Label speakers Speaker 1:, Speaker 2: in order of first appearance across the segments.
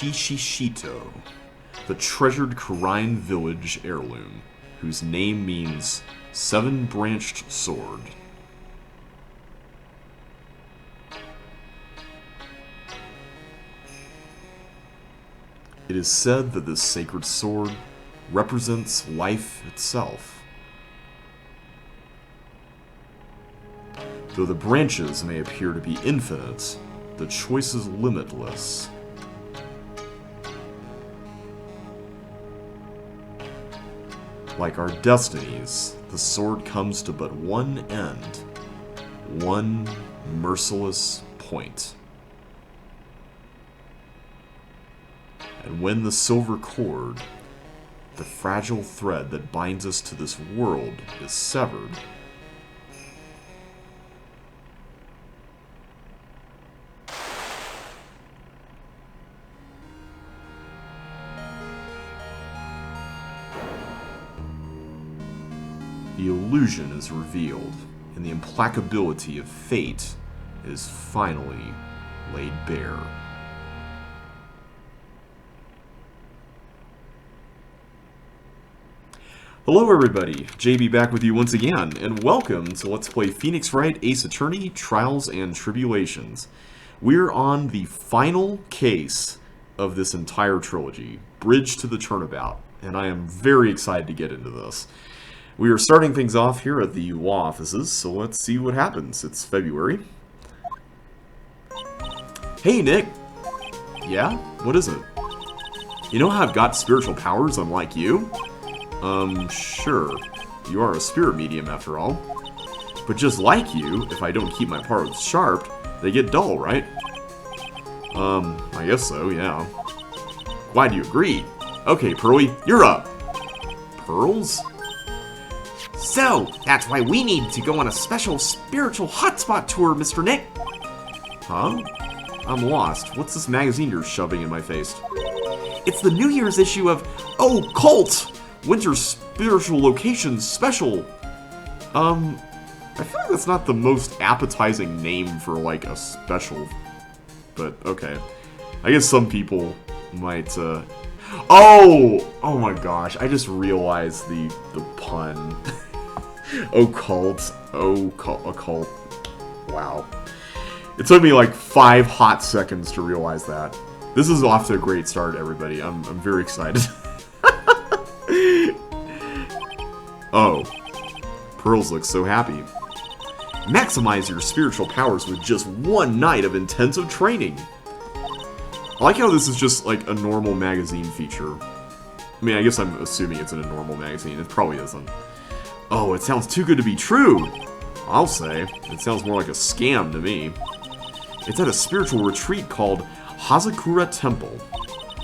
Speaker 1: Shishishito, the treasured Korean village heirloom, whose name means seven-branched sword. It is said that this sacred sword represents life itself. Though the branches may appear to be infinite, the choice is limitless. Like our destinies, the sword comes to but one end, one merciless point. And when the silver cord, the fragile thread that binds us to this world, is severed, the illusion is revealed, and the implacability of fate is finally laid bare. Hello everybody, JB back with you once again, and welcome to Let's Play Phoenix Wright Ace Attorney, Trials and Tribulations. We're on the final case of this entire trilogy, Bridge to the Turnabout, and I am very excited to get into this. We are starting things off here at the law offices, so let's see what happens. It's February. Hey Nick! Yeah? What is it? You know how I've got spiritual powers unlike you? Sure. You are a spirit medium after all. But just like you, if I don't keep my powers sharp, they get dull, right? I guess so, yeah. Why do you agree? Okay, Pearly, you're up! Pearls?
Speaker 2: So, that's why we need to go on a special spiritual hotspot tour, Mr. Nick!
Speaker 1: Huh? I'm lost. What's this magazine you're shoving in my face?
Speaker 2: It's the New Year's issue of Oh, Cult!
Speaker 1: Winter Spiritual Locations Special! I feel like that's not the most appetizing name for, like, a special. But, okay. I guess some people might, Oh! Oh my gosh, I just realized the pun. Occult. Occult. Wow. It took me like 5 hot seconds to realize that. This is off to a great start, everybody. I'm very excited. Oh. Pearls looks so happy. Maximize your spiritual powers with just one night of intensive training. I like how this is just like a normal magazine feature. I mean, I guess I'm assuming it's in a normal magazine. It probably isn't. Oh, it sounds too good to be true. I'll say. It sounds more like a scam to me. It's at a spiritual retreat called Hazakura Temple.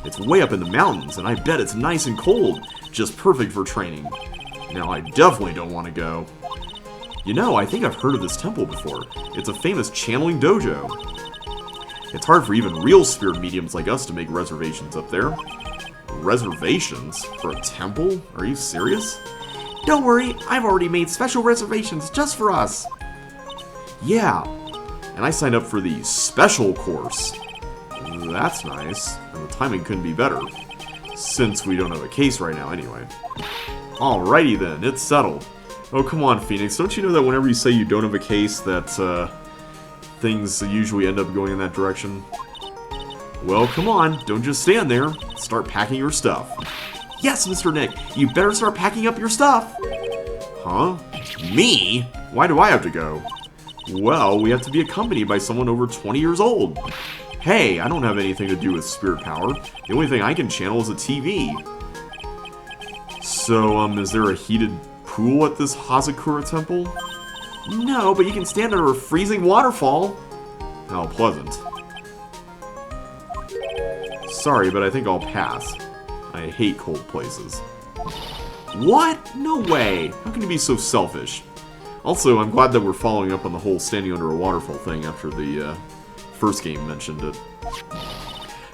Speaker 1: It's way up in the mountains, and I bet it's nice and cold. Just perfect for training. Now, I definitely don't want to go. You know, I think I've heard of this temple before. It's a famous channeling dojo. It's hard for even real spirit mediums like us to make reservations up there. Reservations? For a temple? Are you serious?
Speaker 2: Don't worry, I've already made special reservations just for us.
Speaker 1: Yeah, and I signed up for the special course. That's nice, and the timing couldn't be better, since we don't have a case right now anyway. Alrighty then, it's settled. Oh, come on, Phoenix, don't you know that whenever you say you don't have a case, that, things usually end up going in that direction? Well, come on, don't just stand there. Start packing your stuff.
Speaker 2: Yes, Mr. Nick, you better start packing up your stuff.
Speaker 1: Huh? Me? Why do I have to go? Well, we have to be accompanied by someone over 20 years old. Hey, I don't have anything to do with spirit power. The only thing I can channel is a TV. So, is there a heated pool at this Hazakura Temple?
Speaker 2: No, but you can stand under a freezing waterfall.
Speaker 1: How pleasant. Sorry, but I think I'll pass. I hate cold places. What? No way! How can you be so selfish? Also, I'm glad that we're following up on the whole standing under a waterfall thing after the first game mentioned it.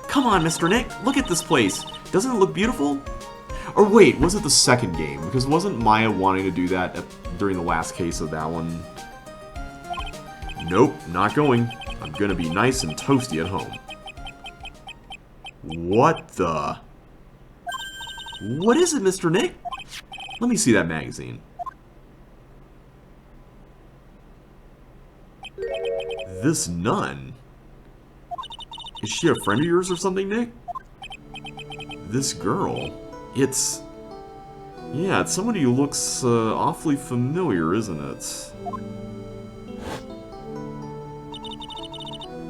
Speaker 2: Come on, Mr. Nick, look at this place. Doesn't it look beautiful?
Speaker 1: Or wait, was it the second game? Because wasn't Maya wanting to do that during the last case of that one? Nope, not going. I'm gonna be nice and toasty at home. What the? What is it, Mr. Nick? Let me see that magazine. This nun? Is she a friend of yours or something, Nick? This girl? It's... Yeah, it's somebody who looks awfully familiar, isn't it?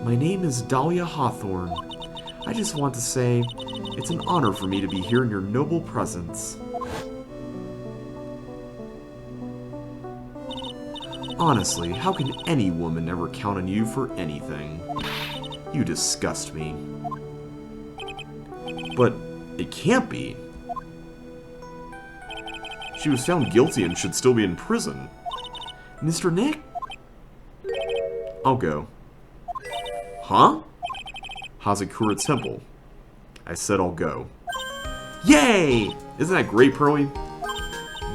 Speaker 1: My name is Dahlia Hawthorne. I just want to say, it's an honor for me to be here in your noble presence. Honestly, how can any woman ever count on you for anything? You disgust me. But it can't be. She was found guilty and should still be in prison. Mr. Nick? I'll go. Huh? Hazakura Temple. I said I'll go. Yay! Isn't that great, Pearly?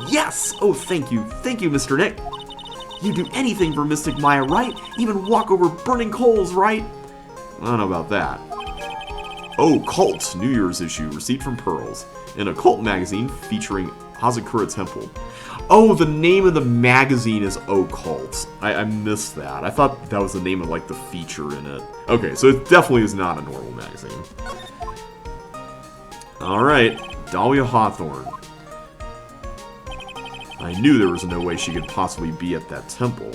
Speaker 1: Yes! Oh, thank you, Mr. Nick. You'd do anything for Mystic Maya, right? Even walk over burning coals, right? I don't know about that. Oh, Cult, New Year's issue, receipt from Pearls. An occult magazine featuring Hazakura Temple. Oh, the name of the magazine is Occult. I missed that. I thought that was the name of, like, the feature in it. Okay, so it definitely is not a normal magazine. Alright, Dahlia Hawthorne. I knew there was no way she could possibly be at that temple,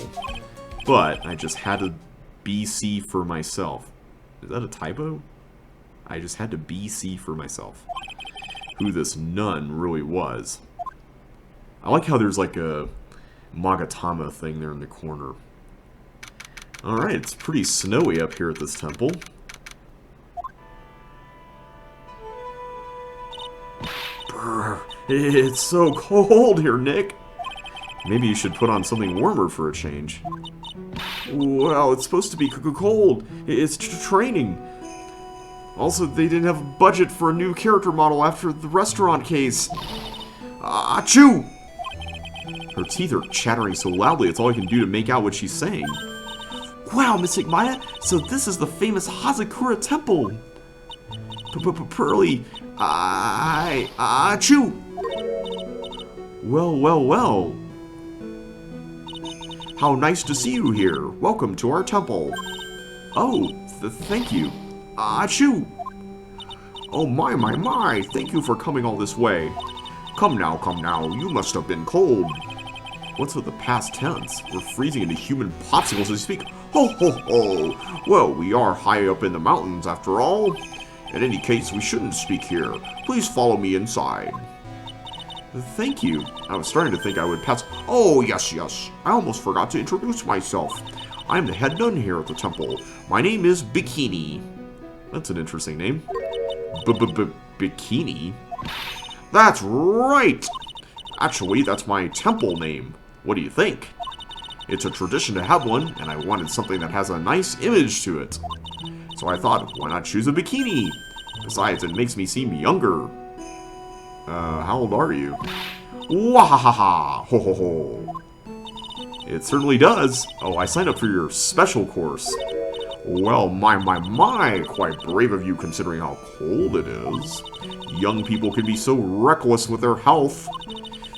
Speaker 1: but I just had to BC for myself. Is that a typo? I just had to BC for myself who this nun really was. I like how there's like a Magatama thing there in the corner. Alright, it's pretty snowy up here at this temple. Brr, it's so cold here, Nick. Maybe you should put on something warmer for a change. Well, it's supposed to be cold. It's training. Also, they didn't have a budget for a new character model after the restaurant case. Achoo! Her teeth are chattering so loudly it's all I can do to make out what she's saying. Wow, Mystic Maya, so this is the famous Hazakura Temple. Pearly, achoo! Well. How nice to see you here. Welcome to our temple. Oh, thank you. Achoo! Oh my, thank you for coming all this way. Come now, you must have been cold. What's with the past tense? We're freezing into human popsicles as we speak. Ho ho ho! Well, we are high up in the mountains after all. In any case, we shouldn't speak here. Please follow me inside. Thank you. I was starting to think I would pass. Oh, yes. I almost forgot to introduce myself. I'm the head nun here at the temple. My name is Bikini. That's an interesting name. Bikini? That's right! Actually, that's my temple name. What do you think? It's a tradition to have one, and I wanted something that has a nice image to it. So I thought, why not choose a bikini? Besides, it makes me seem younger. How old are you? Wahahaha! Ho ho ho! It certainly does. Oh, I signed up for your special course. Well, my, quite brave of you considering how cold it is. Young people can be so reckless with their health.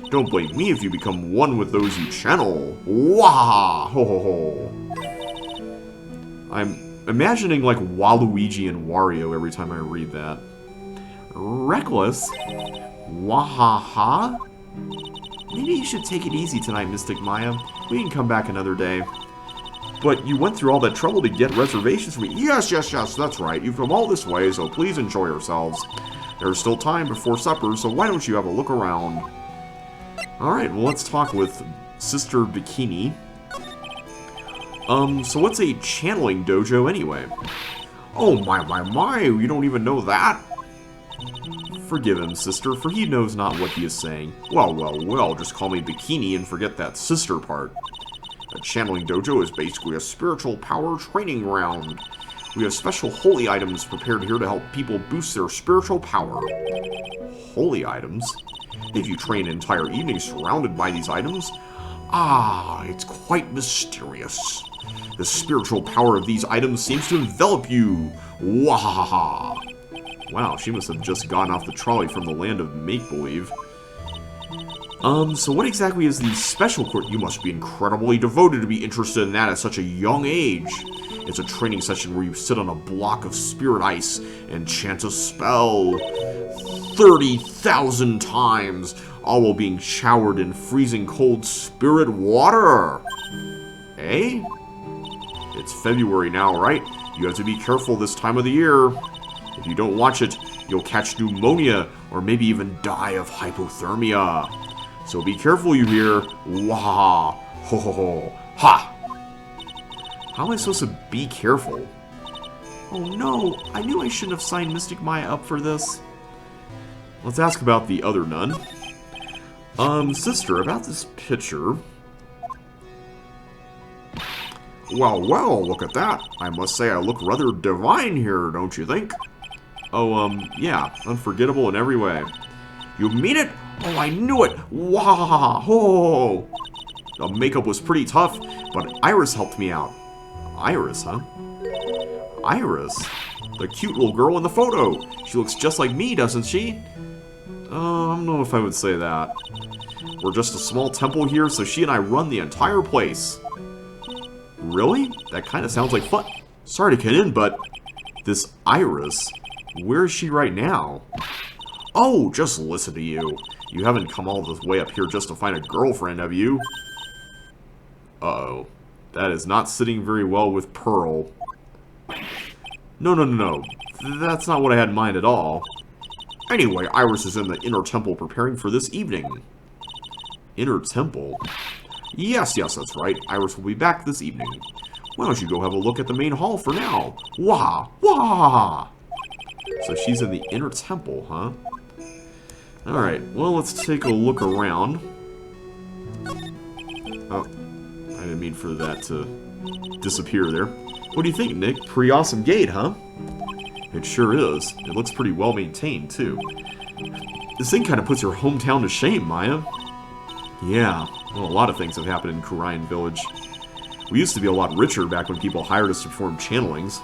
Speaker 1: Don't blame me if you become one with those you channel. Wah! Ho ho ho! I'm imagining like Waluigi and Wario every time I read that. Reckless? Wahaha? Maybe you should take it easy tonight, Mystic Maya. We can come back another day. But you went through all that trouble to get reservations for me. Yes, that's right. You've come all this way, so please enjoy yourselves. There's still time before supper, so why don't you have a look around? Alright, well, let's talk with Sister Bikini. So what's a channeling dojo anyway? Oh, my, you don't even know that? Forgive him, sister, for he knows not what he is saying. Well, just call me Bikini and forget that sister part. A channeling dojo is basically a spiritual power training ground. We have special holy items prepared here to help people boost their spiritual power. Holy items? If you train an entire evening surrounded by these items, it's quite mysterious. The spiritual power of these items seems to envelop you. Wahaha! Wow, she must have just gotten off the trolley from the land of make-believe. So what exactly is the special course? You must be incredibly devoted to be interested in that at such a young age. It's a training session where you sit on a block of spirit ice and chant a spell 30,000 times, all while being showered in freezing cold spirit water. Eh? It's February now, right? You have to be careful this time of the year. If you don't watch it, you'll catch pneumonia or maybe even die of hypothermia. So be careful, you hear. Wah! Ho ho ho! Ha! How am I supposed to be careful? Oh no, I knew I shouldn't have signed Mystic Maya up for this. Let's ask about the other nun. Sister, about this picture. Well, well, look at that. I must say I look rather divine here, don't you think? Oh, yeah, unforgettable in every way. You mean it? Oh, I knew it! Wah! Ho! The makeup was pretty tough, but Iris helped me out. Iris, huh? Iris? The cute little girl in the photo. She looks just like me, doesn't she? I don't know if I would say that. We're just a small temple here, so she and I run the entire place. Really? That kind of sounds like fun. Sorry to get in, but this Iris, where is she right now? Oh, just listen to you. You haven't come all this way up here just to find a girlfriend, have you? Uh-oh. That is not sitting very well with Pearl. No, no, no, no. That's not what I had in mind at all. Anyway, Iris is in the inner temple preparing for this evening. Inner temple? Yes, yes, that's right. Iris will be back this evening. Why don't you go have a look at the main hall for now? Wah! Wah! So she's in the inner temple, huh? Alright, well, let's take a look around. Oh, I didn't mean for that to disappear there. What do you think, Nick? Pretty awesome gate, huh? It sure is. It looks pretty well maintained, too. This thing kind of puts your hometown to shame, Maya. Yeah, well, a lot of things have happened in Kurian Village. We used to be a lot richer back when people hired us to perform channelings.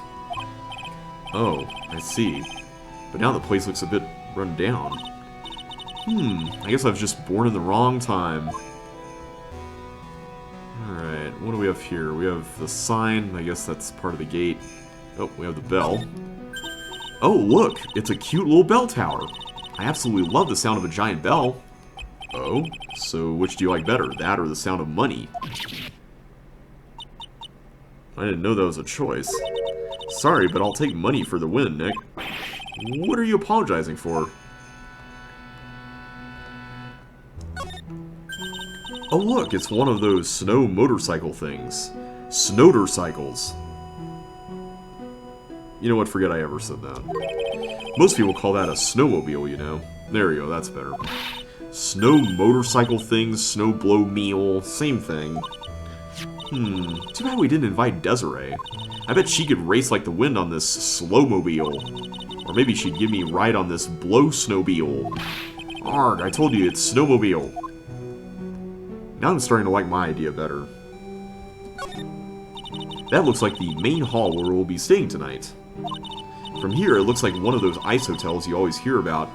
Speaker 1: Oh, I see. But now the place looks a bit run down. I guess I was just born in the wrong time. Alright, what do we have here? We have the sign. I guess that's part of the gate. Oh, we have the bell. Oh, look! It's a cute little bell tower. I absolutely love the sound of a giant bell. Oh, so which do you like better, that or the sound of money? I didn't know that was a choice. Sorry, but I'll take money for the win, Nick. What are you apologizing for? Oh look, it's one of those snow motorcycle things. Snowdercycles. You know what, forget I ever said that. Most people call that a snowmobile, you know. There you go, that's better. Snow motorcycle things, snow blow meal, same thing. Too bad we didn't invite Desiree. I bet she could race like the wind on this slowmobile. Or maybe she'd give me a ride on this blow snowmobile. Arg, I told you, it's snowmobile. Now I'm starting to like my idea better. That looks like the main hall where we'll be staying tonight. From here, it looks like one of those ice hotels you always hear about.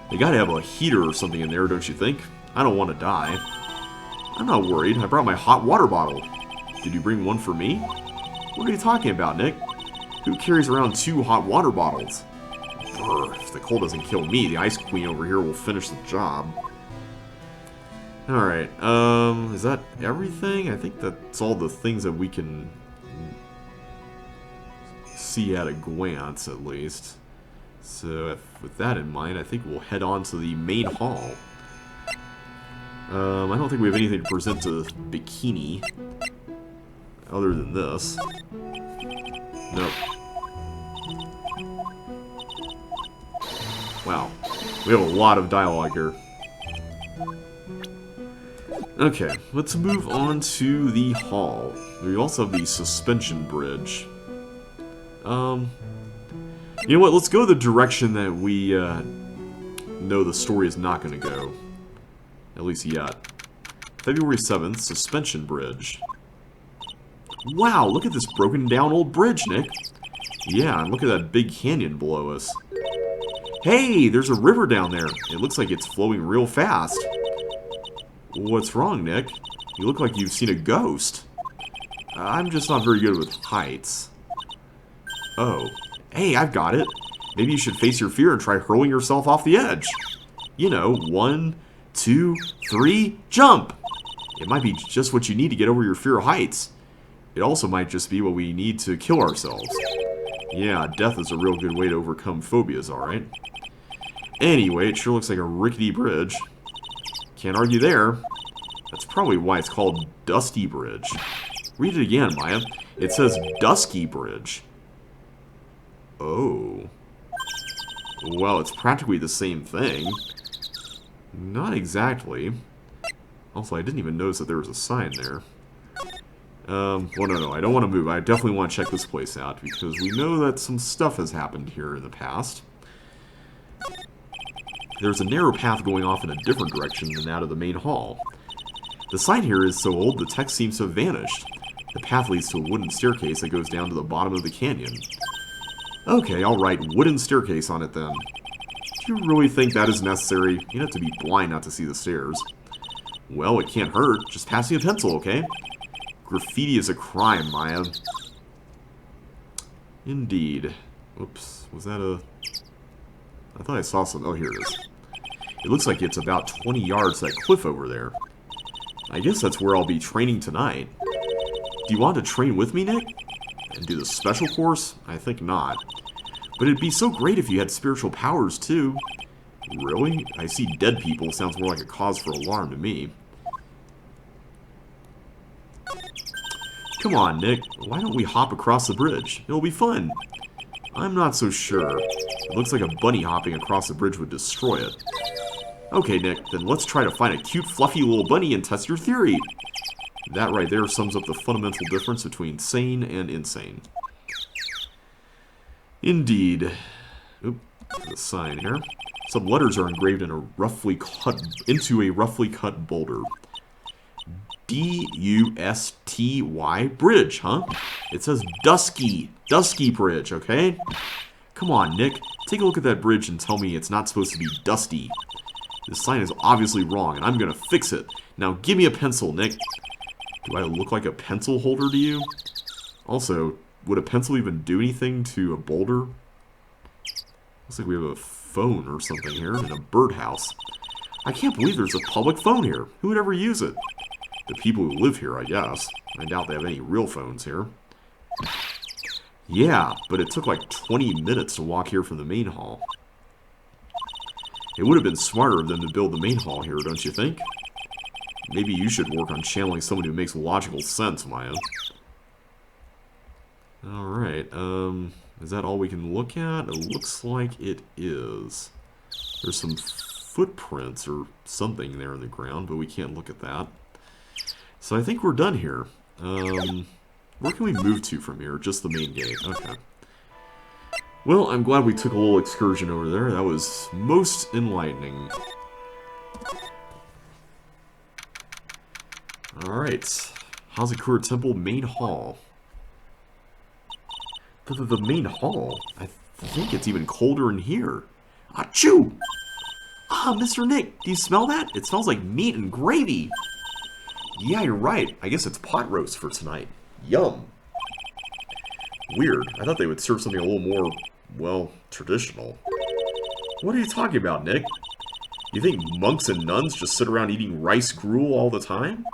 Speaker 1: They gotta have a heater or something in there, don't you think? I don't want to die. I'm not worried. I brought my hot water bottle. Did you bring one for me? What are you talking about, Nick? Who carries around 2 hot water bottles? Brr, if the cold doesn't kill me, the Ice Queen over here will finish the job. Alright, is that everything? I think that's all the things that we can see at a glance, at least. So, with that in mind, I think we'll head on to the main hall. I don't think we have anything to present to Bikini, other than this. Nope. Wow, we have a lot of dialogue here. Okay, let's move on to the hall. We also have the suspension bridge. You know what, let's go the direction that we know the story is not going to go. At least yet. February 7th, suspension bridge. Wow, look at this broken down old bridge, Nick. Yeah, and look at that big canyon below us. Hey, there's a river down there. It looks like it's flowing real fast. What's wrong, Nick? You look like you've seen a ghost. I'm just not very good with heights. Oh. Hey, I've got it. Maybe you should face your fear and try hurling yourself off the edge. You know, 1, 2, 3, jump! It might be just what you need to get over your fear of heights. It also might just be what we need to kill ourselves. Yeah, death is a real good way to overcome phobias, alright? Anyway, it sure looks like a rickety bridge. Can't argue there. That's probably why it's called Dusty Bridge. Read it again, Maya. It says Dusky Bridge. Oh. Well, it's practically the same thing. Not exactly. Also, I didn't even notice that there was a sign there. Well, no, I don't want to move. I definitely want to check this place out, because we know that some stuff has happened here in the past. There's a narrow path going off in a different direction than that of the main hall. The sign here is so old, the text seems to have vanished. The path leads to a wooden staircase that goes down to the bottom of the canyon. Okay, I'll write wooden staircase on it then. Do you really think that is necessary? You have to be blind not to see the stairs. Well, it can't hurt. Just pass me a pencil, okay? Graffiti is a crime, Maya. Indeed. Oops, was that a... I thought I saw some... Oh, here it is. It looks like it's about 20 yards to that cliff over there. I guess that's where I'll be training tonight. Do you want to train with me, Nick? And do the special course? I think not. But it'd be so great if you had spiritual powers, too. Really? I see dead people sounds more like a cause for alarm to me. Come on, Nick. Why don't we hop across the bridge? It'll be fun. I'm not so sure. It looks like a bunny hopping across the bridge would destroy it. Okay, Nick, then let's try to find a cute, fluffy little bunny and test your theory. That right there sums up the fundamental difference between sane and insane. Indeed. Oop, the sign here. Some letters are engraved in a roughly cut boulder. D-U-S-T-Y bridge, huh? It says Dusky Bridge, okay? Come on, Nick. Take a look at that bridge and tell me it's not supposed to be dusty. This sign is obviously wrong, and I'm gonna fix it. Now give me a pencil, Nick. Do I look like a pencil holder to you? Also, would a pencil even do anything to a boulder? Looks like we have a phone or something here, and a birdhouse. I can't believe there's a public phone here. Who would ever use it? The people who live here, I guess. I doubt they have any real phones here. Yeah, but it took like 20 minutes to walk here from the main hall. It would have been smarter of them to build the main hall here, don't you think? Maybe you should work on channeling someone who makes logical sense, Maya. Alright, is that all we can look at? It looks like it is. There's some footprints or something there in the ground, but we can't look at that. So I think we're done here. Where can we move to from here? Just the main gate. Okay. Well, I'm glad we took a little excursion over there. That was most enlightening. Alright. Hazakura Temple main hall. The main hall? I think it's even colder in here. Achoo! Ah, Mr. Nick, do you smell that? It smells like meat and gravy. Yeah, you're right. I guess it's pot roast for tonight. Yum. Weird. I thought they would serve something a little more, well, traditional. What are you talking about, Nick? You think monks and nuns just sit around eating rice gruel all the time?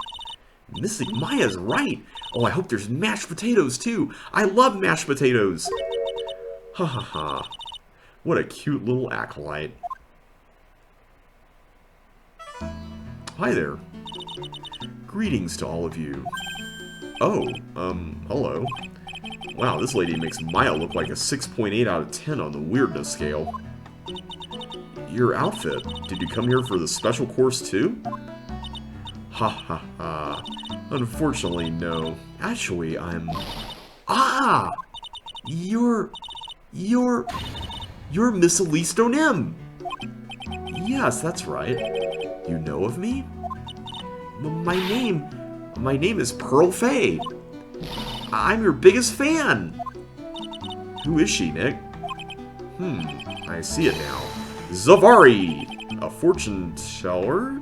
Speaker 1: Mystic Maya's right. Oh, I hope there's mashed potatoes, too. I love mashed potatoes. Ha ha ha. What a cute little acolyte. Hi there. Greetings to all of you. Oh, hello. Wow, this lady makes Maya look like a 6.8 out of 10 on the weirdness scale. Your outfit. Did you come here for the special course too? Ha ha ha. Unfortunately, no. Actually, I'm... Ah! You're Miss Elise Donim! Yes, that's right. You know of me? My name is Pearl Fay. I'm your biggest fan. Who is she, Nick? I see it now. Zavari! A fortune teller?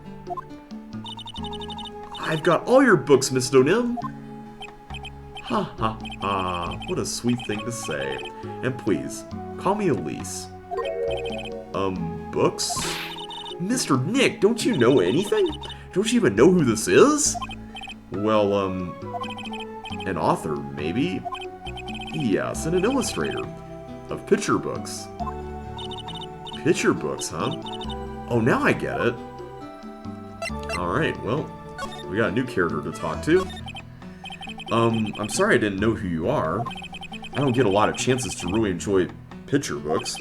Speaker 1: I've got all your books, Miss Donim. Ha ha ha. What a sweet thing to say. And please, call me Elise. Books? Mr. Nick, don't you know anything? Don't you even know who this is? Well, an author, maybe? Yes, and an illustrator. Of picture books. Picture books, huh? Oh, now I get it. Alright, well, we got a new character to talk to. I'm sorry I didn't know who you are. I don't get a lot of chances to really enjoy picture books.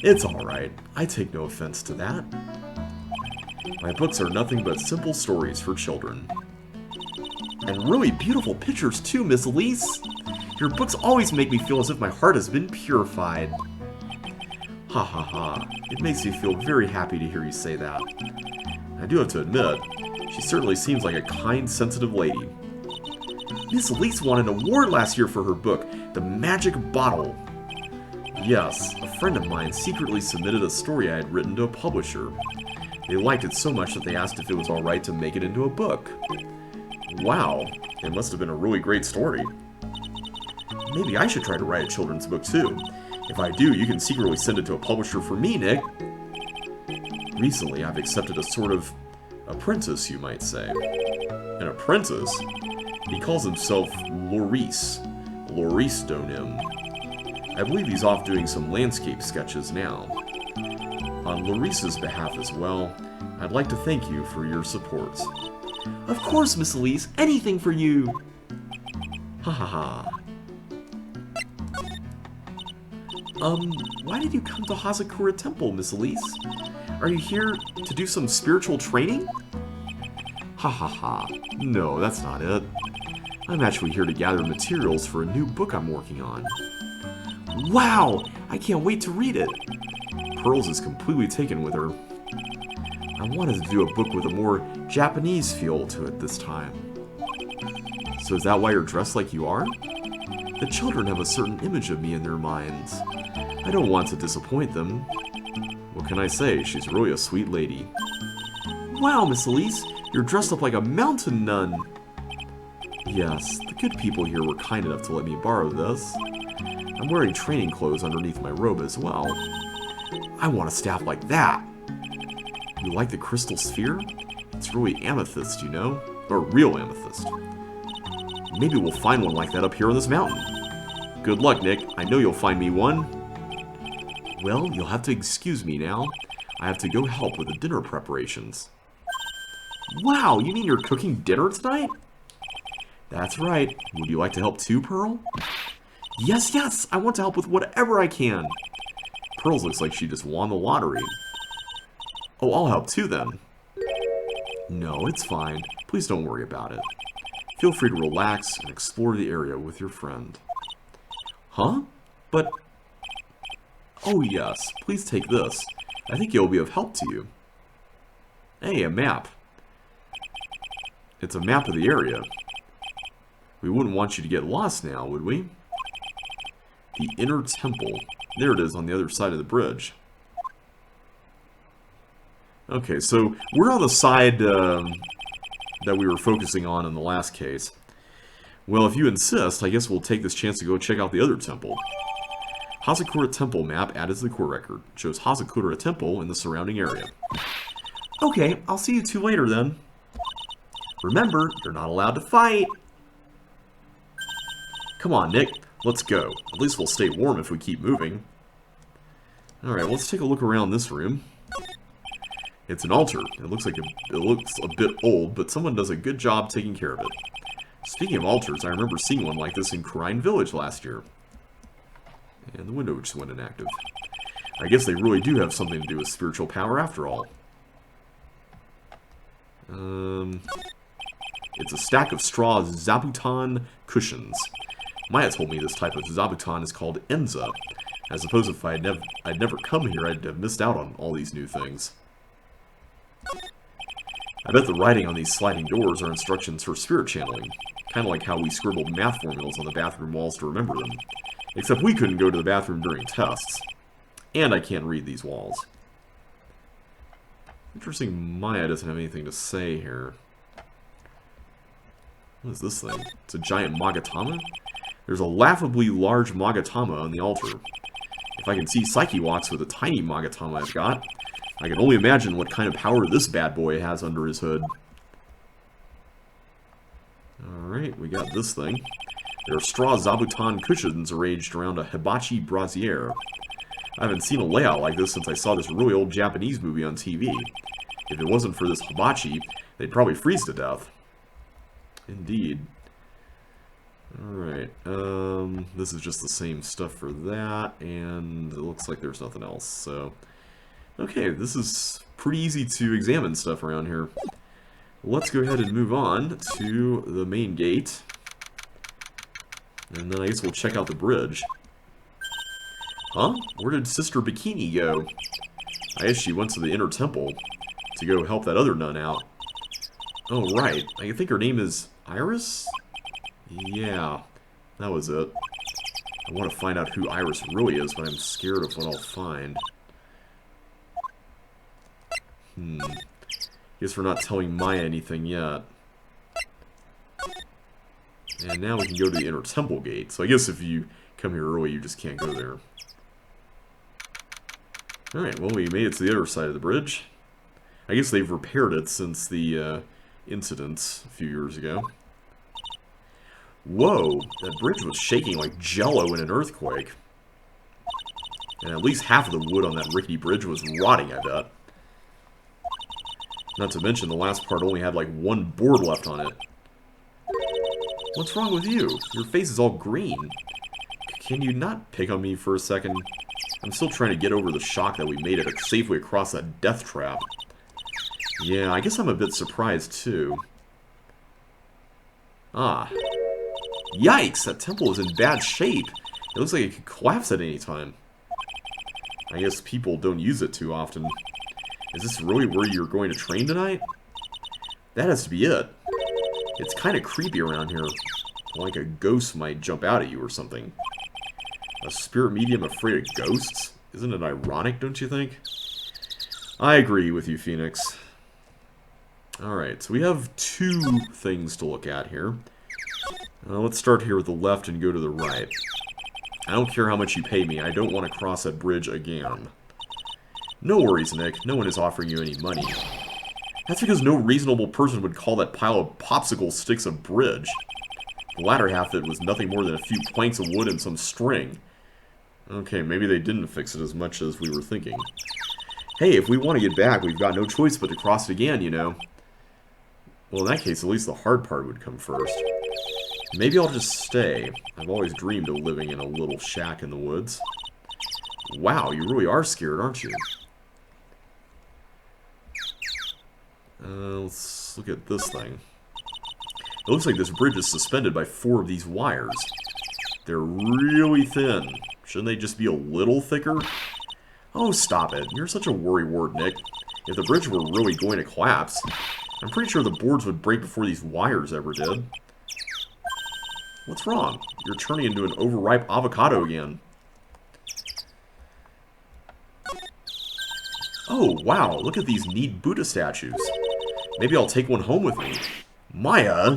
Speaker 1: It's alright. I take no offense to that. My books are nothing but simple stories for children. And really beautiful pictures too, Miss Elise. Your books always make me feel as if my heart has been purified. Ha ha ha. It makes me feel very happy to hear you say that. I do have to admit, she certainly seems like a kind, sensitive lady. Miss Elise won an award last year for her book, The Magic Bottle. Yes, a friend of mine secretly submitted a story I had written to a publisher. They liked it so much that they asked if it was alright to make it into a book. Wow, it must have been a really great story. Maybe I should try to write a children's book too. If I do, you can secretly send it to a publisher for me, Nick. Recently, I've accepted a sort of apprentice, you might say. An apprentice? He calls himself Loris. Loris Donim. I believe he's off doing some landscape sketches now. On Loris's behalf as well, I'd like to thank you for your support. Of course, Miss Elise, anything for you! Ha ha ha. Why did you come to Hazakura Temple, Miss Elise? Are you here to do some spiritual training? Ha ha ha. No, that's not it. I'm actually here to gather materials for a new book I'm working on. Wow! I can't wait to read it! Pearls is completely taken with her. I wanted to do a book with a more Japanese feel to it this time. So is that why you're dressed like you are? The children have a certain image of me in their minds. I don't want to disappoint them. What can I say? She's really a sweet lady. Wow, Miss Elise, you're dressed up like a mountain nun. Yes, the good people here were kind enough to let me borrow this. I'm wearing training clothes underneath my robe as well. I want a staff like that. You like the crystal sphere? It's really amethyst, you know? Or real amethyst. Maybe we'll find one like that up here on this mountain. Good luck, Nick. I know you'll find me one. Well, you'll have to excuse me now. I have to go help with the dinner preparations. Wow, you mean you're cooking dinner tonight? That's right. Would you like to help too, Pearl? Yes, yes! I want to help with whatever I can. Pearls looks like she just won the lottery. Oh, I'll help too then. No, it's fine. Please don't worry about it. Feel free to relax and explore the area with your friend. Huh? But... Oh yes, please take this. I think it will be of help to you. Hey, a map. It's a map of the area. We wouldn't want you to get lost now, would we? The Inner Temple. There it is on the other side of the bridge. Okay, so we're on the side that we were focusing on in the last case. Well, if you insist, I guess we'll take this chance to go check out the other temple. Hazakura Temple map added to the core record. Shows Hazakura Temple in the surrounding area. Okay, I'll see you two later then. Remember, you're not allowed to fight. Come on, Nick. Let's go. At least we'll stay warm if we keep moving. Alright, let's take a look around this room. It's an altar. It looks a bit old, but someone does a good job taking care of it. Speaking of altars, I remember seeing one like this in Kurine Village last year. And the window just went inactive. I guess they really do have something to do with spiritual power after all. It's a stack of straw zabuton cushions. Maya told me this type of zabuton is called Enza. I suppose if I'd never come here, I'd have missed out on all these new things. I bet the writing on these sliding doors are instructions for spirit channeling. Kind of like how we scribbled math formulas on the bathroom walls to remember them. Except we couldn't go to the bathroom during tests. And I can't read these walls. Interesting, Maya doesn't have anything to say here. What is this thing? It's a giant Magatama? There's a laughably large Magatama on the altar. If I can see Psyche walks with a tiny Magatama I've got, I can only imagine what kind of power this bad boy has under his hood. Alright, we got this thing. There are straw zabuton cushions arranged around a hibachi brazier. I haven't seen a layout like this since I saw this really old Japanese movie on TV. If it wasn't for this hibachi, they'd probably freeze to death. Indeed. Alright, this is just the same stuff for that, and it looks like there's nothing else, so... Okay, this is pretty easy to examine stuff around here. Let's go ahead and move on to the main gate. And then I guess we'll check out the bridge. Huh? Where did Sister Bikini go? I guess she went to the inner temple to go help that other nun out. Oh, right. I think her name is Iris? Yeah, that was it. I want to find out who Iris really is, but I'm scared of what I'll find. Guess we're not telling Maya anything yet. And now we can go to the inner temple gate. So I guess if you come here early, you just can't go there. Alright, well, we made it to the other side of the bridge. I guess they've repaired it since the incidents a few years ago. Whoa, that bridge was shaking like jello in an earthquake. And at least half of the wood on that rickety bridge was rotting, I bet. Not to mention the last part only had like one board left on it. What's wrong with you? Your face is all green. Can you not pick on me for a second? I'm still trying to get over the shock that we made it safely across that death trap. Yeah, I guess I'm a bit surprised too. Ah. Yikes, that temple is in bad shape. It looks like it could collapse at any time. I guess people don't use it too often. Is this really where you're going to train tonight? That has to be it. It's kind of creepy around here. Like a ghost might jump out at you or something. A spirit medium afraid of ghosts? Isn't it ironic, don't you think? I agree with you, Phoenix. Alright, so we have two things to look at here. Let's start here with the left and go to the right. I don't care how much you pay me, I don't want to cross that bridge again. No worries, Nick. No one is offering you any money. That's because no reasonable person would call that pile of popsicle sticks a bridge. The latter half of it was nothing more than a few planks of wood and some string. Okay, maybe they didn't fix it as much as we were thinking. Hey, if we want to get back, we've got no choice but to cross it again, you know. Well, in that case, at least the hard part would come first. Maybe I'll just stay. I've always dreamed of living in a little shack in the woods. Wow, you really are scared, aren't you? Let's look at this thing. It looks like this bridge is suspended by 4 of these wires. They're really thin. Shouldn't they just be a little thicker? Oh, stop it. You're such a worrywart, Nick. If the bridge were really going to collapse, I'm pretty sure the boards would break before these wires ever did. What's wrong? You're turning into an overripe avocado again. Oh, wow. Look at these neat Buddha statues. Maybe I'll take one home with me. Maya?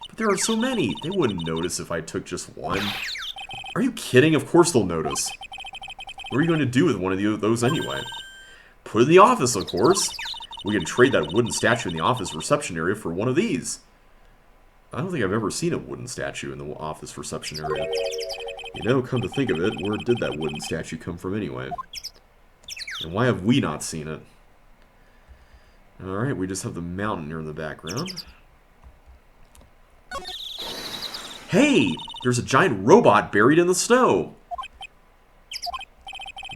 Speaker 1: But there are so many. They wouldn't notice if I took just one. Are you kidding? Of course they'll notice. What are you going to do with one of those anyway? Put it in the office, of course. We can trade that wooden statue in the office reception area for one of these. I don't think I've ever seen a wooden statue in the office reception area. You know, come to think of it, where did that wooden statue come from anyway? And why have we not seen it? Alright, we just have the mountain here in the background. Hey! There's a giant robot buried in the snow!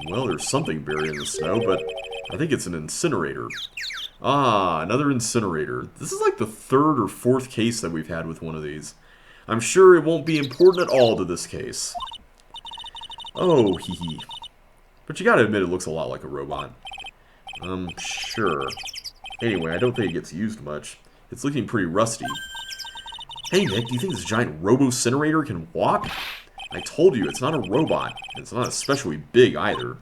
Speaker 1: Well, there's something buried in the snow, but I think it's an incinerator. Ah, another incinerator. This is like the 3rd or 4th case that we've had with one of these. I'm sure it won't be important at all to this case. Oh, hee hee. But you gotta admit it looks a lot like a robot. Sure. Anyway, I don't think it gets used much. It's looking pretty rusty. Hey, Nick, do you think this giant robo-incinerator can walk? I told you, it's not a robot. It's not especially big either.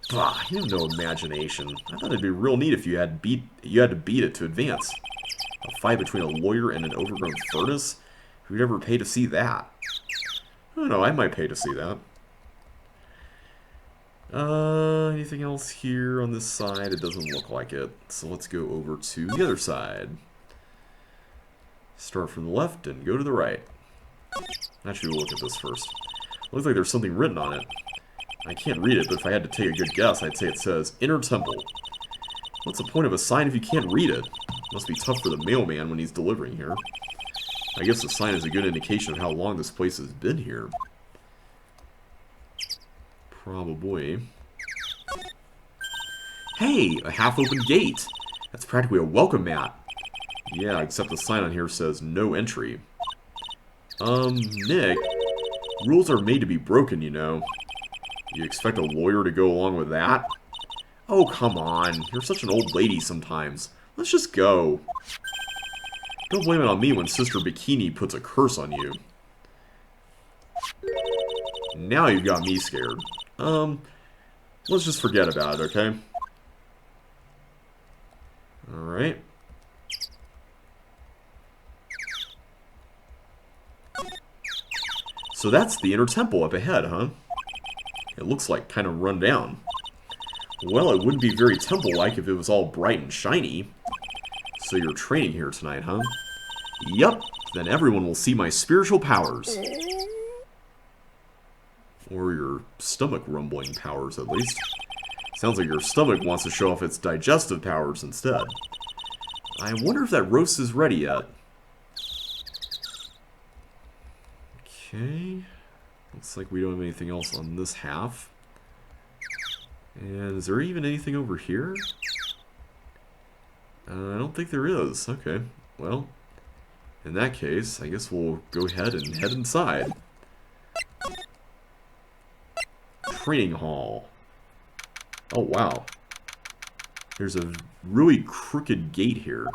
Speaker 1: Bah, you have no imagination. I thought it'd be real neat if you had to beat it to advance. A fight between a lawyer and an overgrown furnace? Who'd ever pay to see that? I don't know, I might pay to see that. Anything else here on this side? It doesn't look like it. So let's go over to the other side. Start from the left and go to the right. Actually, we'll look at this first. Looks like there's something written on it. I can't read it, but if I had to take a good guess, I'd say it says, Inner Temple. What's the point of a sign if you can't read it? Must be tough for the mailman when he's delivering here. I guess the sign is a good indication of how long this place has been here. Probably. Hey, a half-open gate. That's practically a welcome mat. Yeah, except the sign on here says no entry. Nick, rules are made to be broken, you know. You expect a lawyer to go along with that? Oh, come on. You're such an old lady sometimes. Let's just go. Don't blame it on me when Sister Bikini puts a curse on you. Now you've got me scared. Let's just forget about it, okay? Alright. So that's the Inner Temple up ahead, huh? It looks like kind of run down. Well, it wouldn't be very temple-like if it was all bright and shiny. So you're training here tonight, huh? Yup, then everyone will see my spiritual powers. Or your stomach rumbling powers, at least. Sounds like your stomach wants to show off its digestive powers instead. I wonder if that roast is ready yet. Okay. Looks like we don't have anything else on this half. And is there even anything over here? I don't think there is. Okay. Well, in that case, I guess we'll go ahead and head inside. Training hall. Oh, wow. There's a really crooked gate here.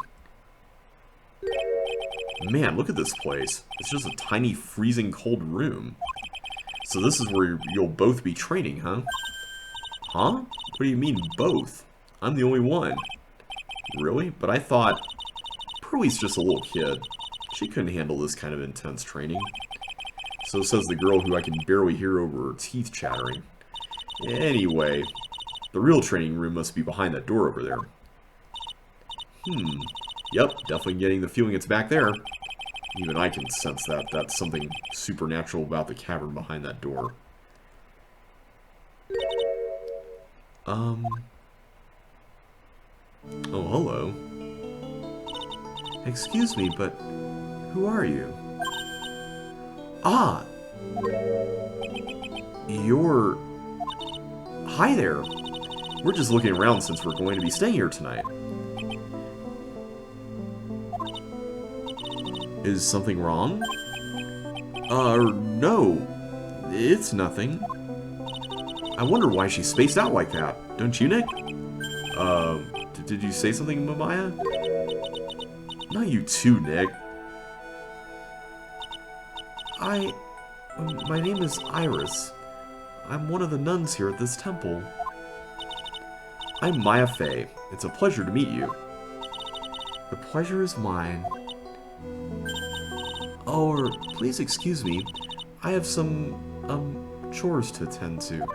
Speaker 1: Man, look at this place. It's just a tiny, freezing cold room. So this is where you'll both be training, huh? Huh? What do you mean, both? I'm the only one. Really? But I thought... Pearlie's just a little kid. She couldn't handle this kind of intense training. So says the girl who I can barely hear over her teeth chattering. Anyway, the real training room must be behind that door over there. Yep, definitely getting the feeling it's back there. Even I can sense that. That's something supernatural about the cavern behind that door. Oh, hello. Excuse me, but who are you? Ah! You're... Hi there. We're just looking around since we're going to be staying here tonight. Is something wrong? No. It's nothing. I wonder why she's spaced out like that. Don't you, Nick? Did you say something, Mamiya? Not you too, Nick. My name is Iris. I'm one of the nuns here at this temple. I'm Maya Fey. It's a pleasure to meet you. The pleasure is mine. Oh, please excuse me. I have some, chores to attend to.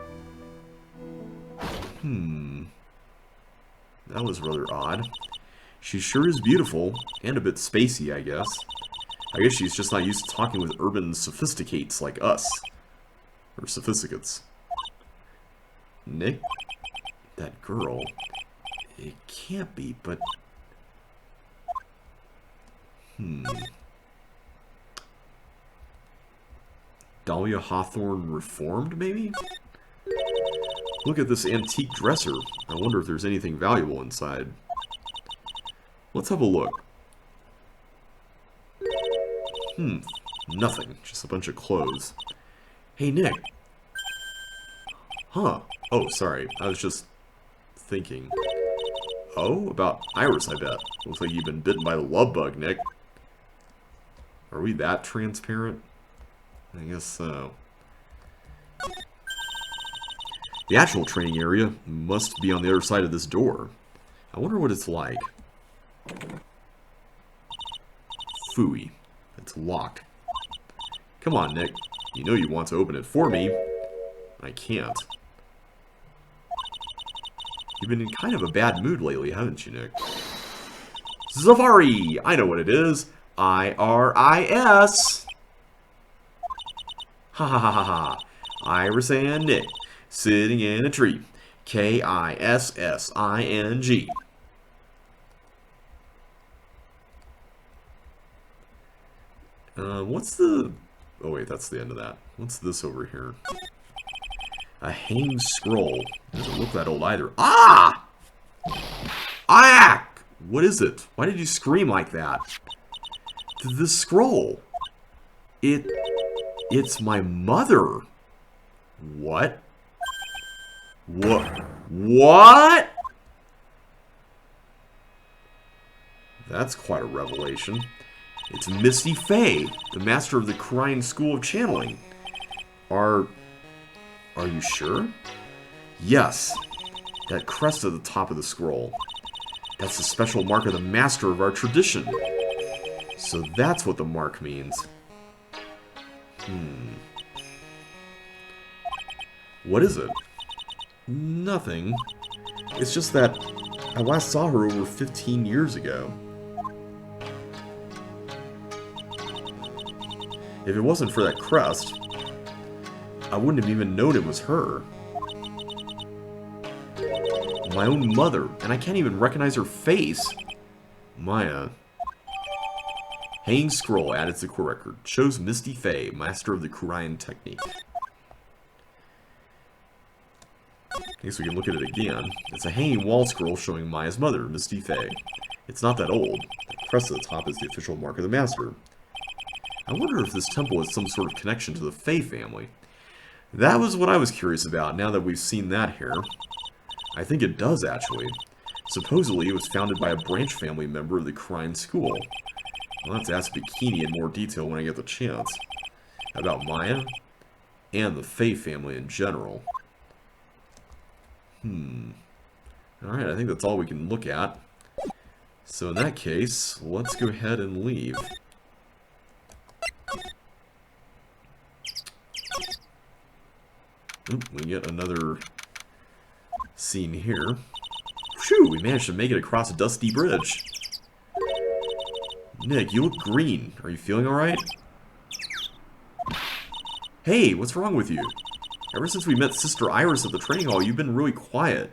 Speaker 1: That was rather odd. She sure is beautiful, and a bit spacey, I guess. I guess she's just not used to talking with urban sophisticates like us. Or sophisticates. Nick? That girl? It can't be, but... Dahlia Hawthorne reformed, maybe? Look at this antique dresser. I wonder if there's anything valuable inside. Let's have a look. Nothing. Just a bunch of clothes. Hey, Nick. Huh. Oh, sorry. I was just thinking. Oh, about Iris, I bet. Looks like you've been bitten by the love bug, Nick. Are we that transparent? I guess so. The actual training area must be on the other side of this door. I wonder what it's like. Phooey. It's locked. Come on, Nick. You know you want to open it for me. I can't. You've been in kind of a bad mood lately, haven't you, Nick? Safari! I know what it is. IRIS! Ha ha ha ha ha. Iris and Nick. Sitting in a tree. KISSING. What's the... Oh wait, that's the end of that. What's this over here? A hanged scroll. Doesn't look that old either. Ah! Ah! What is it? Why did you scream like that? The scroll. It's my mother. What? What? That's quite a revelation. It's Misty Faye, the master of the Crying School of Channeling. Are you sure? Yes. That crest at the top of the scroll. That's the special mark of the master of our tradition. So that's what the mark means. What is it? Nothing. It's just that I last saw her over 15 years ago. If it wasn't for that crest, I wouldn't have even known it was her. My own mother, and I can't even recognize her face. Maya. Hanging scroll added to the core record. Shows Misty Faye, master of the Kurian technique. I guess we can look at it again. It's a hanging wall scroll showing Maya's mother, Misty Faye. It's not that old. The crest at the top is the official mark of the master. I wonder if this temple has some sort of connection to the Faye family. That was what I was curious about, now that we've seen that here. I think it does, actually. Supposedly, it was founded by a branch family member of the Crying School. I'll have to ask Bikini in more detail when I get the chance. About Maya, and the Faye family in general. Alright, I think that's all we can look at. So in that case, let's go ahead and leave. Oop, we get another scene here. Phew, we managed to make it across a dusty bridge. Nick, you look green. Are you feeling alright? Hey, what's wrong with you? Ever since we met Sister Iris at the training hall, you've been really quiet.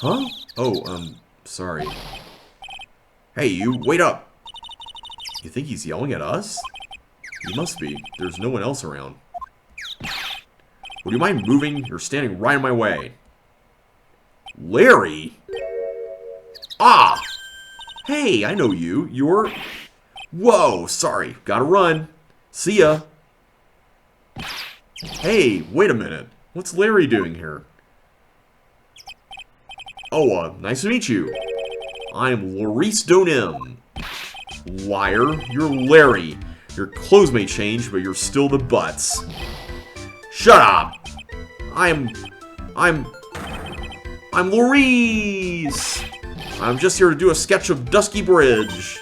Speaker 1: Huh? Oh, sorry. Hey, you, wait up! You think he's yelling at us? He must be. There's no one else around. Would you mind moving? You're standing right in my way. Larry? Ah! Hey, I know you. You're... Whoa, sorry. Gotta run. See ya. Hey, wait a minute. What's Larry doing here? Oh, nice to meet you. I'm Laurice Donim. Liar, you're Larry. Your clothes may change, but you're still the butts. Shut up! I'm Laurice! I'm just here to do a sketch of Dusky Bridge.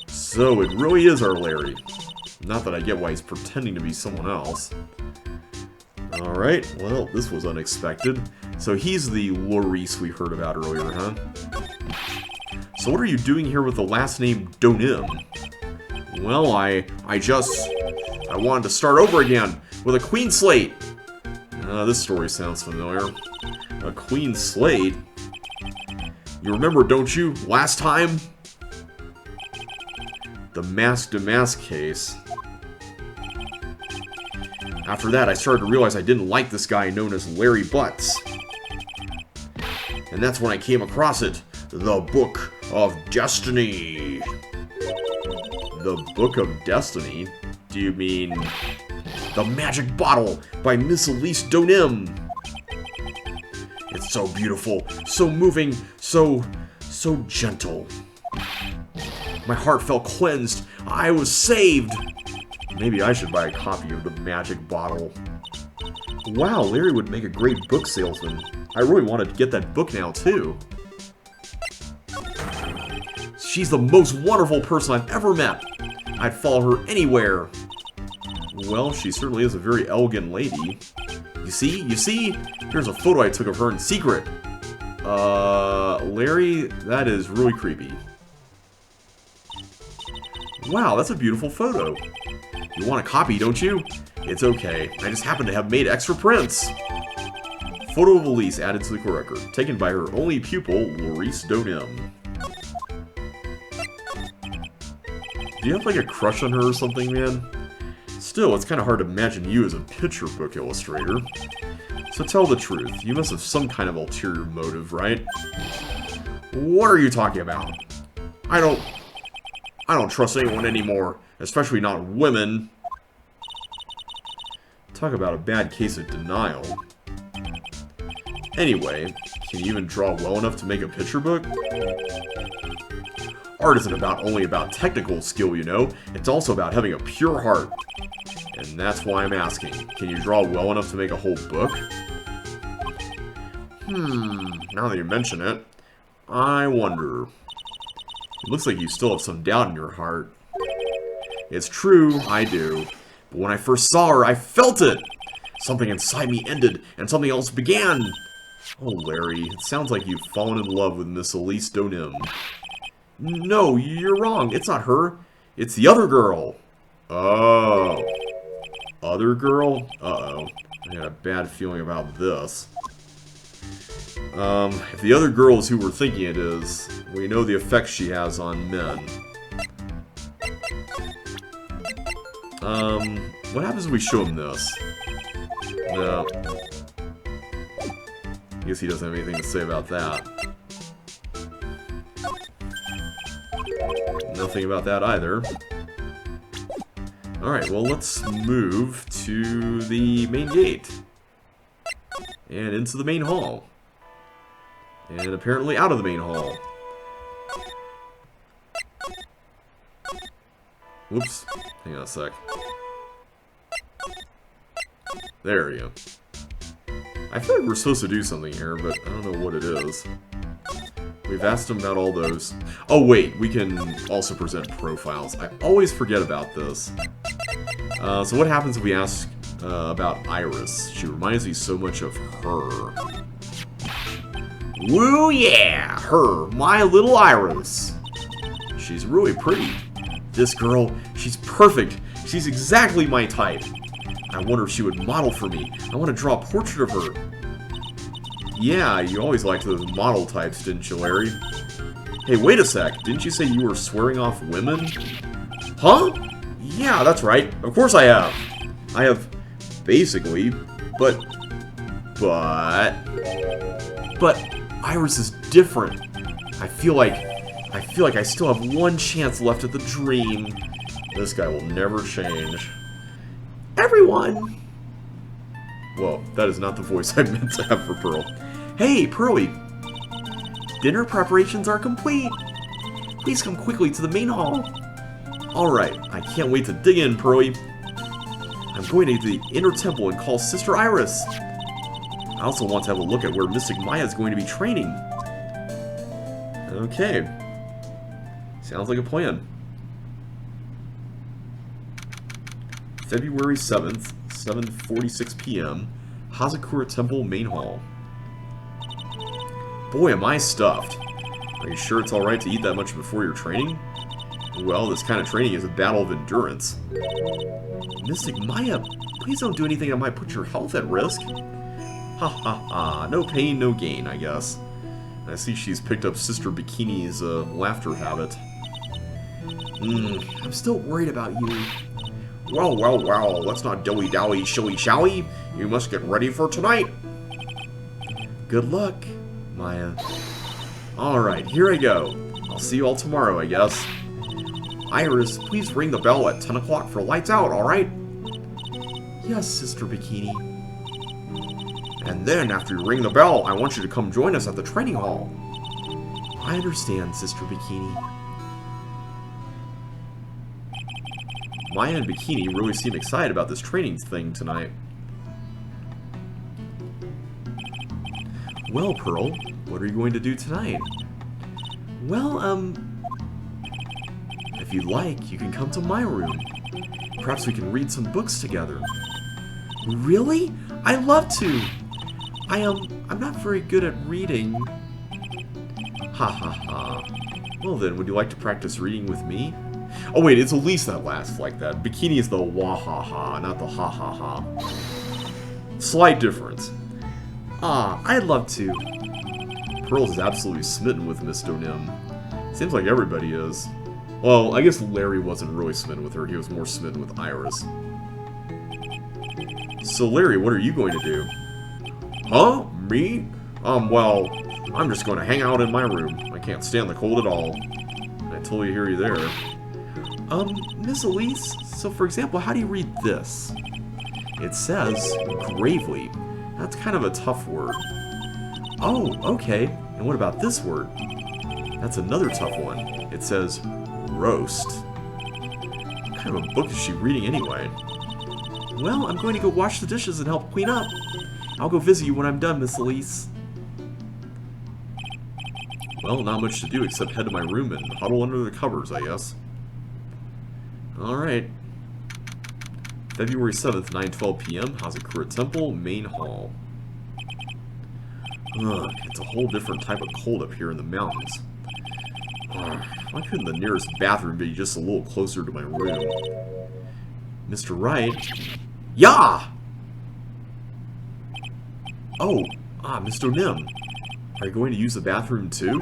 Speaker 1: So it really is our Larry. Not that I get why he's pretending to be someone else. Alright, well, this was unexpected. So he's the Laurice we heard about earlier, huh? So what are you doing here with the last name Donim? Well, I wanted to start over again with a clean slate. This story sounds familiar. A clean slate? You remember, don't you, last time? The mask-to-mask case. After that, I started to realize I didn't like this guy known as Larry Butts. And that's when I came across it. The Book of Destiny. The Book of Destiny? Do you mean... The Magic Bottle by Miss Elise Donim? It's so beautiful, so moving, so gentle. My heart felt cleansed. I was saved. Maybe I should buy a copy of The Magic Bottle. Wow, Larry would make a great book salesman. I really wanted to get that book now, too. She's the most wonderful person I've ever met. I'd follow her anywhere. Well, she certainly is a very elegant lady. You see? Here's a photo I took of her in secret. Larry, that is really creepy. Wow, that's a beautiful photo. You want a copy, don't you? It's okay. I just happen to have made extra prints. Photo of Elise added to the record, taken by her only pupil, Maurice Donim. Do you have like a crush on her or something, man? Still, it's kind of hard to imagine you as a picture book illustrator. So tell the truth, you must have some kind of ulterior motive, right? What are you talking about? I don't trust anyone anymore, especially not women. Talk about a bad case of denial. Anyway, can you even draw well enough to make a picture book? Art isn't only about technical skill, you know. It's also about having a pure heart. And that's why I'm asking. Can you draw well enough to make a whole book? Now that you mention it, I wonder. It looks like you still have some doubt in your heart. It's true, I do. But when I first saw her, I felt it! Something inside me ended, and something else began! Oh, Larry, it sounds like you've fallen in love with Miss Elise Donim. No, you're wrong. It's not her. It's the other girl. Oh. Other girl? Uh-oh. I got a bad feeling about this. If the other girl is who we're thinking it is, we know the effect she has on men. What happens if we show him this? No. I guess he doesn't have anything to say about that. Nothing about that either. Alright, well, let's move to the main gate. And into the main hall. And apparently out of the main hall. Whoops. Hang on a sec. There we go. I feel like we're supposed to do something here, but I don't know what it is. We've asked him about all those. Oh wait, we can also present profiles. I always forget about this. So what happens if we ask about Iris? She reminds me so much of her. Woo yeah! Her, my little Iris. She's really pretty. This girl, she's perfect. She's exactly my type. I wonder if she would model for me. I want to draw a portrait of her. Yeah, you always liked those model types, didn't you, Larry? Hey, wait a sec. Didn't you say you were swearing off women? Huh? Yeah, that's right. Of course I have. I have, basically, but Iris is different. I feel like I still have one chance left at the dream. This guy will never change. Everyone! Well, that is not the voice I meant to have for Pearl. Hey, Pearly! Dinner preparations are complete! Please come quickly to the main hall. Alright, I can't wait to dig in, Pearly. I'm going to the inner temple and call Sister Iris. I also want to have a look at where Mystic Maya is going to be training. Okay. Sounds like a plan. February 7th, 7:46 p.m. Hazakura Temple Main Hall. Boy, am I stuffed. Are you sure it's alright to eat that much before your training? Well, this kind of training is a battle of endurance. Mystic Maya, please don't do anything that might put your health at risk. Ha ha ha, no pain, no gain, I guess. I see she's picked up Sister Bikini's laughter habit. I'm still worried about you. Well, well, well, let's not dilly-dally, shall we? You must get ready for tonight. Good luck, Maya. Alright, here I go. I'll see you all tomorrow, I guess. Iris, please ring the bell at 10 o'clock for lights out, alright? Yes, Sister Bikini. And then, after you ring the bell, I want you to come join us at the training hall. I understand, Sister Bikini. Maya and Bikini really seem excited about this training thing tonight. Well, Pearl, what are you going to do tonight? Well, if you'd like, you can come to my room. Perhaps we can read some books together. Really? I'd love to! I'm not very good at reading. Ha ha ha. Well then, would you like to practice reading with me? Oh wait, it's Elise that laughs like that. Bikini is the wah-ha-ha, not the ha-ha-ha. Slight difference. Ah, I'd love to. Pearl is absolutely smitten with Miss Donim. Seems like everybody is. Well, I guess Larry wasn't really smitten with her, he was more smitten with Iris. So Larry, what are you going to do? Huh? Me? Well, I'm just going to hang out in my room. I can't stand the cold at all. I totally hear you there. Miss Elise, so for example, how do you read this? It says, gravely. That's kind of a tough word. Oh, okay. And what about this word? That's another tough one. It says, roast. What kind of a book is she reading anyway? Well, I'm going to go wash the dishes and help clean up. I'll go visit you when I'm done, Miss Elise. Well, not much to do except head to my room and huddle under the covers, I guess. Alright. February 7th, 9:12 p.m., Hazakura Temple, Main Hall. Ugh, it's a whole different type of cold up here in the mountains. Ugh, why couldn't the nearest bathroom be just a little closer to my room? Mr. Wright? Yeah! Oh, Mr. Nim. Are you going to use the bathroom too?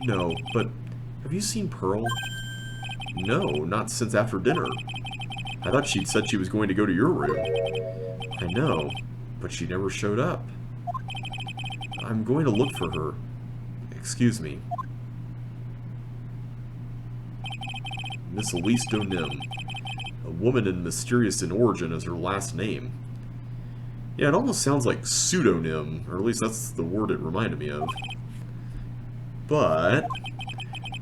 Speaker 1: No, but have you seen Pearl? No, not since after dinner. I thought she'd said she was going to go to your room. I know, but she never showed up. I'm going to look for her. Excuse me. Miss Elise Donim. A woman and mysterious in origin is her last name. Yeah, it almost sounds like pseudonym, or at least that's the word it reminded me of. But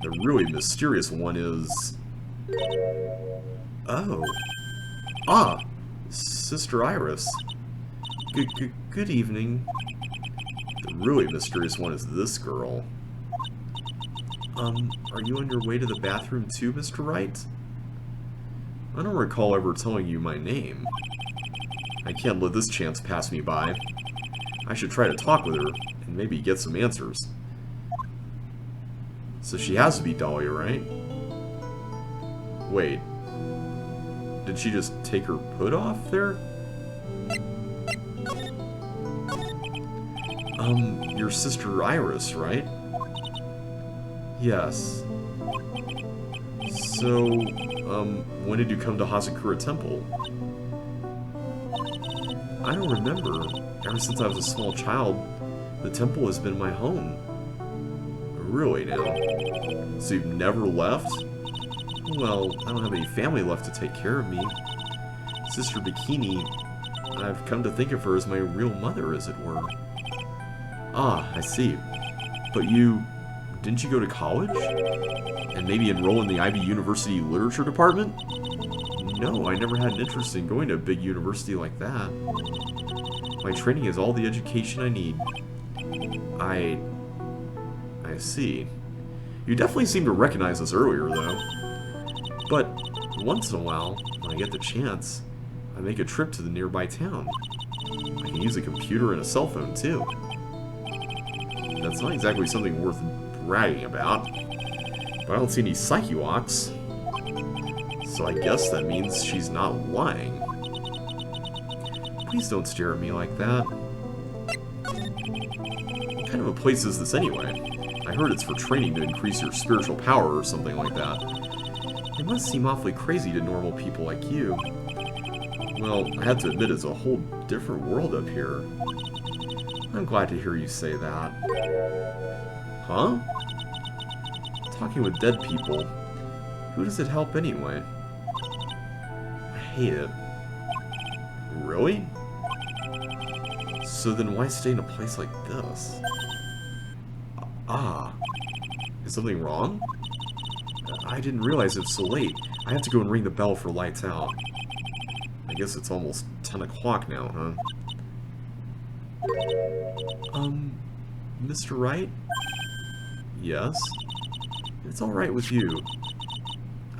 Speaker 1: the really mysterious one is... Oh. Sister Iris. Good evening. The really mysterious one is this girl. Are you on your way to the bathroom too, Mr. Wright? I don't recall ever telling you my name. I can't let this chance pass me by. I should try to talk with her, and maybe get some answers. So she has to be Dahlia, right? Wait. Did she just take her hood off there? Your sister Iris, right? Yes. So, when did you come to Hazakura Temple? I don't remember. Ever since I was a small child, the temple has been my home. Really now? So you've never left? Well, I don't have any family left to take care of me. Sister Bikini, I've come to think of her as my real mother, as it were. Ah, I see. But didn't you go to college? And maybe enroll in the Ivy University Literature Department? No, I never had an interest in going to a big university like that. My training is all the education I need. I see. You definitely seem to recognize us earlier, though. But once in a while, when I get the chance, I make a trip to the nearby town. I can use a computer and a cell phone, too. That's not exactly something worth bragging about, but I don't see any psyche walks. So I guess that means she's not lying. Please don't stare at me like that. What kind of a place is this anyway? I heard it's for training to increase your spiritual power or something like that. It must seem awfully crazy to normal people like you. Well, I have to admit it's a whole different world up here. I'm glad to hear you say that. Huh? Talking with dead people. Who does it help anyway? I hate it. Really? So then why stay in a place like this? Is something wrong? I didn't realize it was so late. I have to go and ring the bell for lights out. I guess it's almost 10 o'clock now, huh? Mr. Wright? Yes? It's alright with you.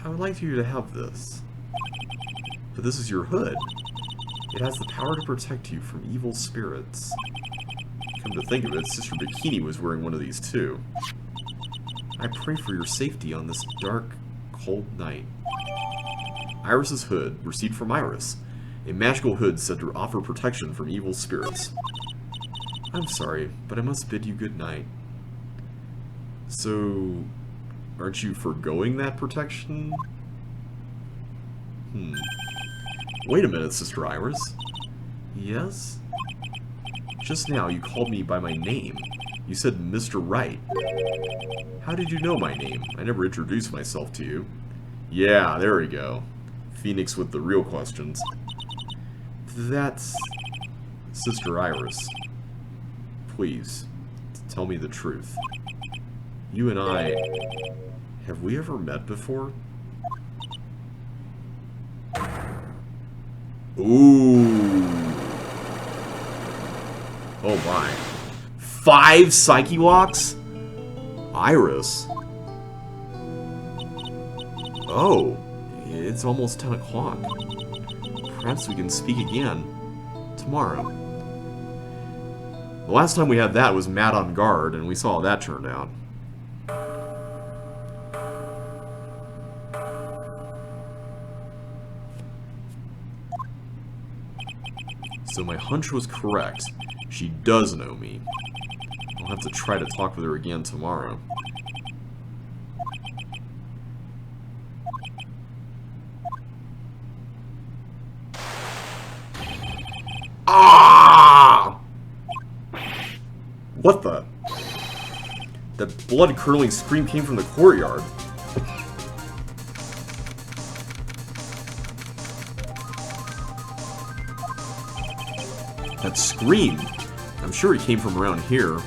Speaker 1: I would like you to have this. But this is your hood. It has the power to protect you from evil spirits. Come to think of it, Sister Bikini was wearing one of these too. I pray for your safety on this dark, cold night. Iris's hood, received from Iris. A magical hood said to offer protection from evil spirits. I'm sorry, but I must bid you good night. So, aren't you forgoing that protection? Wait a minute, Sister Iris. Yes? Just now you called me by my name. You said Mr. Wright. How did you know my name? I never introduced myself to you. Yeah, there we go. Phoenix with the real questions. That's... Sister Iris. Please, tell me the truth. You and I... Have we ever met before? Ooh. Oh my. 5 Psyche Walks? Iris. Oh. It's almost 10 o'clock. Perhaps we can speak again. Tomorrow. The last time we had that was Mad on Guard, and we saw how that turned out. So my hunch was correct. She does know me. I'll have to try to talk with her again tomorrow. Ah! What the? That blood-curdling scream came from the courtyard. That scream! I'm sure it came from around here.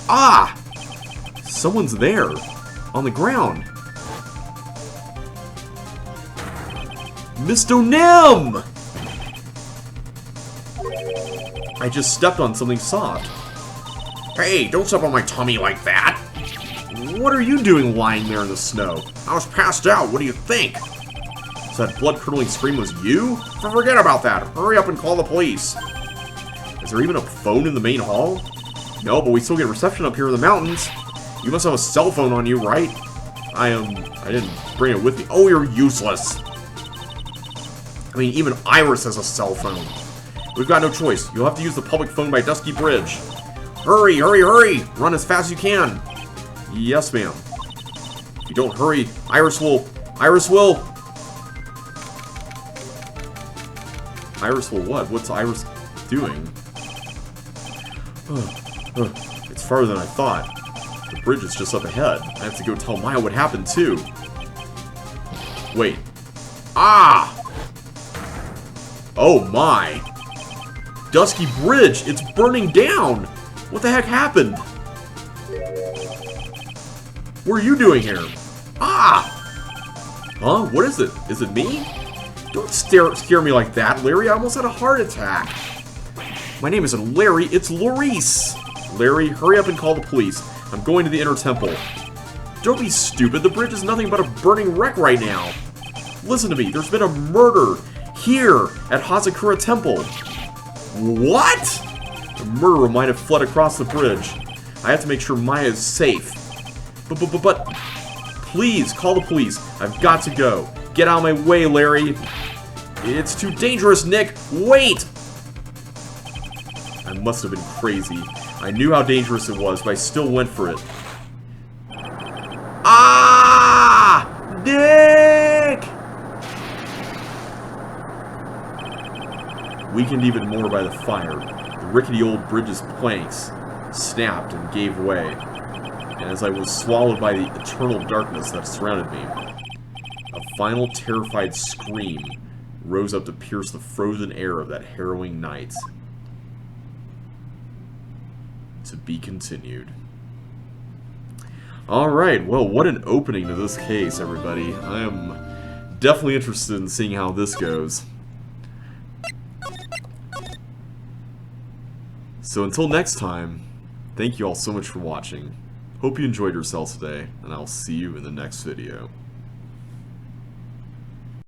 Speaker 1: Ah! Someone's there! On the ground! Miss O'Nim! I just stepped on something soft.
Speaker 2: Hey, don't step on my tummy like that!
Speaker 1: What are you doing lying there in the snow?
Speaker 2: I was passed out, what do you think?
Speaker 1: So that blood-curdling scream was you?
Speaker 2: Forget about that, hurry up and call the police!
Speaker 1: Is there even a phone in the main hall? No, but we still get reception up here in the mountains. You must have a cell phone on you, right? I didn't bring it with me. Oh, you're useless. I mean, even Iris has a cell phone. We've got no choice. You'll have to use the public phone by Dusky Bridge.
Speaker 2: Hurry, hurry, hurry!
Speaker 1: Run as fast as you can. Yes, ma'am. If you don't hurry, Iris will... Iris will what? What's Iris doing? It's farther than I thought. The bridge is just up ahead. I have to go tell Maya what happened, too. Wait. Ah! Oh my! Dusky Bridge! It's burning down! What the heck happened? What are you doing here? Ah! Huh? What is it? Is it me? Don't scare me like that, Larry. I almost had a heart attack. My name isn't Larry, it's Laurice. Larry, hurry up and call the police. I'm going to the Inner Temple. Don't be stupid. The bridge is nothing but a burning wreck right now. Listen to me. There's been a murder here at Hazakura Temple. What? The murderer might have fled across the bridge. I have to make sure Maya is safe. But, please, call the police. I've got to go. Get out of my way, Larry. It's too dangerous, Nick. Wait! I must have been crazy. I knew how dangerous it was, but I still went for it. Ah! Nick! Weakened even more by the fire, the rickety old bridge's planks snapped and gave way, and as I was swallowed by the eternal darkness that surrounded me, a final terrified scream rose up to pierce the frozen air of that harrowing night. To be continued. Alright, well, what an opening to this case, everybody. I am definitely interested in seeing how this goes. So until next time, thank you all so much for watching. Hope you enjoyed yourselves today, and I'll see you in the next video.